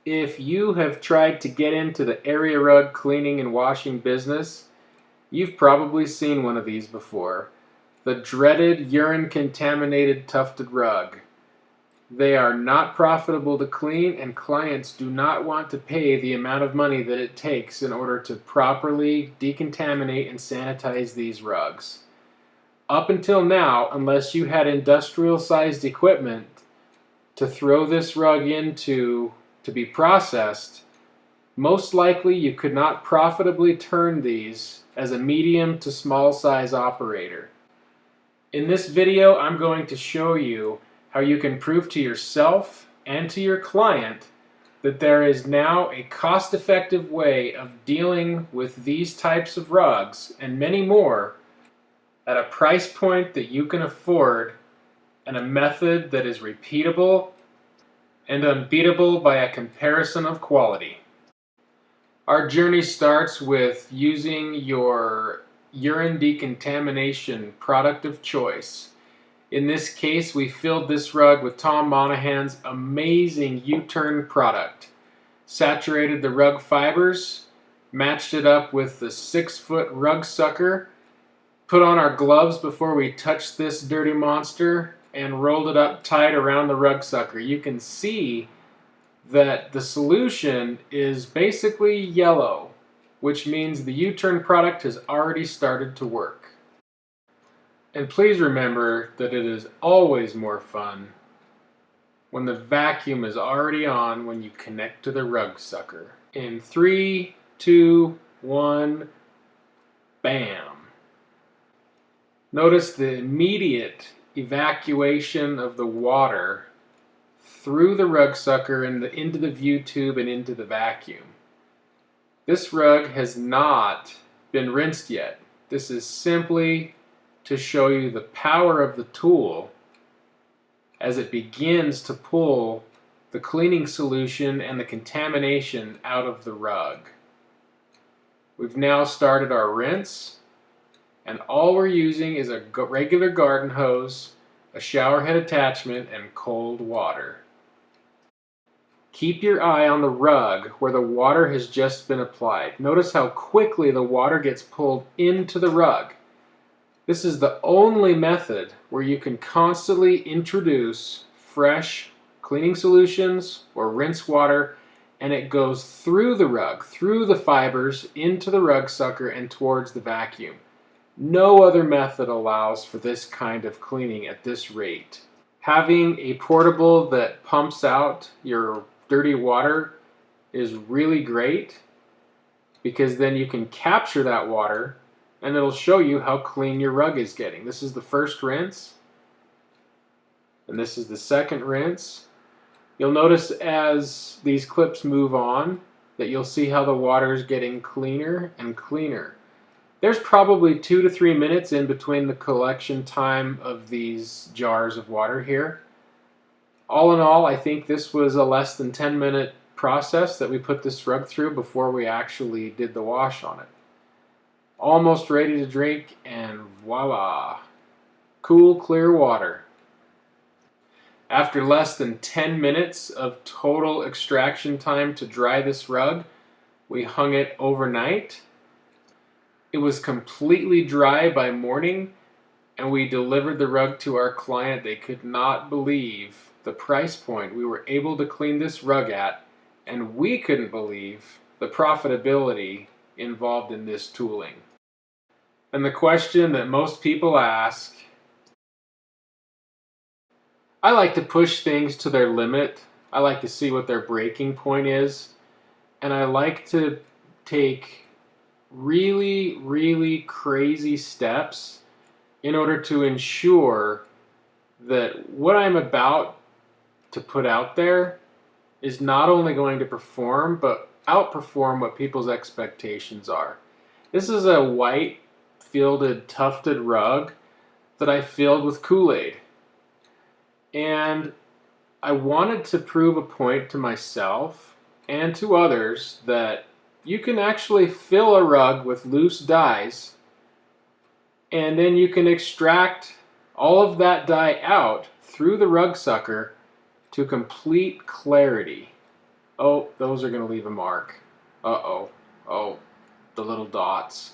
If you have tried to get into the area rug cleaning and washing business, you've probably seen one of these before. The dreaded urine-contaminated tufted rug. They are not profitable to clean, and clients do not want to pay the amount of money that it takes in order to properly decontaminate and sanitize these rugs. Up until now, unless you had industrial-sized equipment to throw this rug into to be processed, most likely you could not profitably turn these as a medium to small size operator. In this video, I'm going to show you how you can prove to yourself and to your client that there is now a cost-effective way of dealing with these types of rugs and many more at a price point that you can afford, and a method that is repeatable and unbeatable by a comparison of quality. Our journey starts with using your urine decontamination product of choice. In this case, we filled this rug with Tom Monahan's amazing U-Turn product. Saturated the rug fibers, matched it up with the 6-foot rug sucker, put on our gloves before we touched this dirty monster, and rolled it up tight around the rug sucker. You can see that the solution is basically yellow, which means the U-Turn product has already started to work. And please remember that it is always more fun when the vacuum is already on when you connect to the rug sucker. In 3, 2, 1, bam. Notice the immediate evacuation of the water through the rug sucker and into the view tube and into the vacuum. This rug has not been rinsed yet. This is simply to show you the power of the tool as it begins to pull the cleaning solution and the contamination out of the rug. We've now started our rinse, and all we're using is a regular garden hose, a shower head attachment, and cold water. Keep your eye on the rug where the water has just been applied. Notice how quickly the water gets pulled into the rug. This is the only method where you can constantly introduce fresh cleaning solutions or rinse water, and it goes through the rug, through the fibers, into the rug sucker and towards the vacuum. No other method allows for this kind of cleaning at this rate. Having a portable that pumps out your dirty water is really great, because then you can capture that water and it'll show you how clean your rug is getting. This is the first rinse, and this is the second rinse. You'll notice as these clips move on that you'll see how the water is getting cleaner and cleaner. There's probably 2 to 3 minutes in between the collection time of these jars of water here. All in all, I think this was a less than 10-minute process that we put this rug through before we actually did the wash on it. Almost ready to drink, and voila! Cool, clear water. After less than 10 minutes of total extraction time to dry this rug, we hung it overnight. It was completely dry by morning, and we delivered the rug to our client. They could not believe the price point we were able to clean this rug at, and we couldn't believe the profitability involved in this tooling. And the question that most people ask, I like to push things to their limit. I like to see what their breaking point is, and I like to take really, really crazy steps in order to ensure that what I'm about to put out there is not only going to perform, but outperform what people's expectations are. This is a white fielded tufted rug that I filled with Kool-Aid. And I wanted to prove a point to myself and to others that you can actually fill a rug with loose dyes, and then you can extract all of that dye out through the rug sucker to complete clarity. Oh, those are going to leave a mark. Uh-oh. Oh, the little dots.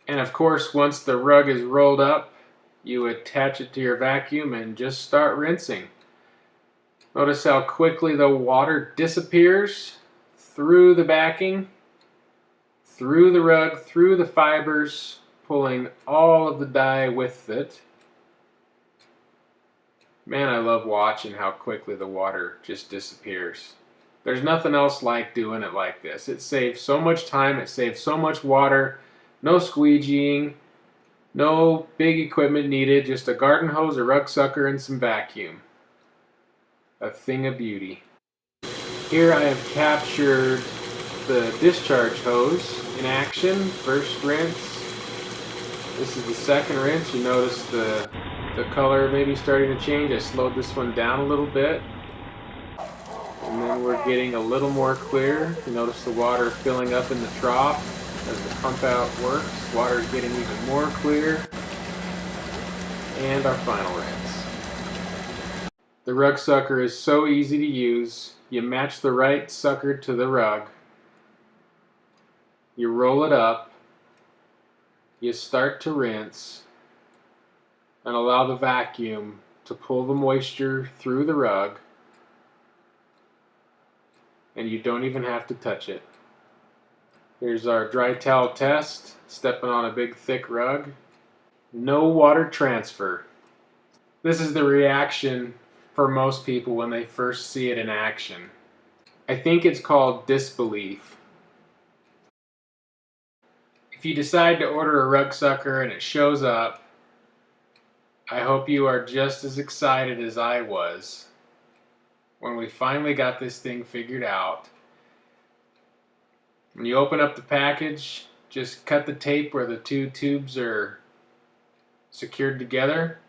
And of course, once the rug is rolled up, you attach it to your vacuum and just start rinsing. Notice how quickly the water disappears through the backing, through the rug, through the fibers, pulling all of the dye with it. Man, I love watching how quickly the water just disappears. There's nothing else like doing it like this. It saves so much time, it saves so much water, no squeegeeing, no big equipment needed, just a garden hose, a rug sucker, and some vacuum. A thing of beauty. Here I have captured the discharge hose in action. First rinse. This is the second rinse. You notice the color maybe starting to change. I slowed this one down a little bit. And then we're getting a little more clear. You notice the water filling up in the trough as the pump out works. Water is getting even more clear. And our final rinse. The rug sucker is so easy to use. You match the right sucker to the rug. You roll it up. You start to rinse and allow the vacuum to pull the moisture through the rug, and you don't even have to touch it. Here's our dry towel test, stepping on a big thick rug. No water transfer. This is the reaction for most people when they first see it in action. I think it's called disbelief. If you decide to order a rug sucker and it shows up, I hope you are just as excited as I was when we finally got this thing figured out. When you open up the package, just cut the tape where the two tubes are secured together.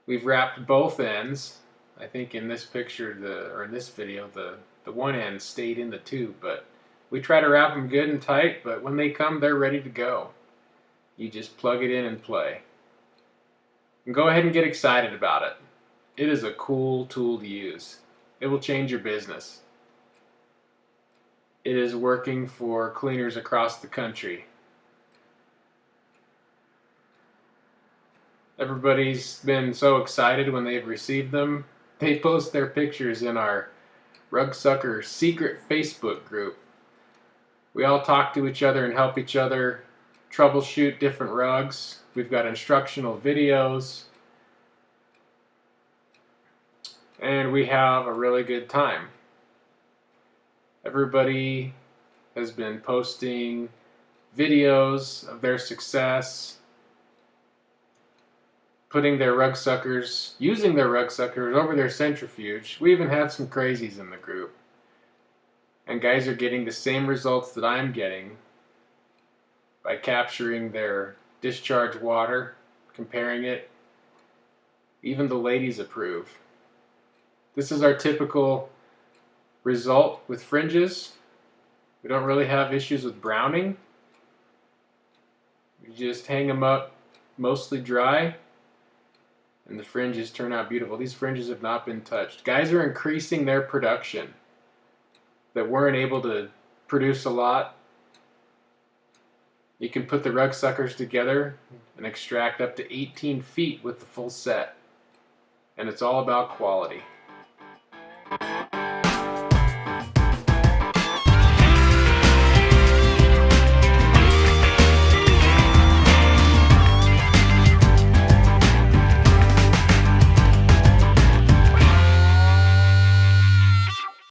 We've wrapped both ends. I think in this picture, or in this video, the one end stayed in the tube, but we try to wrap them good and tight, but when they come, they're ready to go. You just plug it in and play. And go ahead and get excited about it. It is a cool tool to use. It will change your business. It is working for cleaners across the country. Everybody's been so excited when they've received them. They post their pictures in our Rug Sucker secret Facebook group. We all talk to each other and help each other troubleshoot different rugs. We've got instructional videos. And we have a really good time. Everybody has been posting videos of their success, putting their rug suckers, using their rug suckers over their centrifuge. We even have some crazies in the group. And guys are getting the same results that I'm getting by capturing their discharge water, comparing it. Even the ladies approve. This is our typical result with fringes. We don't really have issues with browning. We just hang them up mostly dry, and the fringes turn out beautiful. These fringes have not been touched. Guys are increasing their production that weren't able to produce a lot. You can put the rug suckers together and extract up to 18 feet with the full set. And it's all about quality.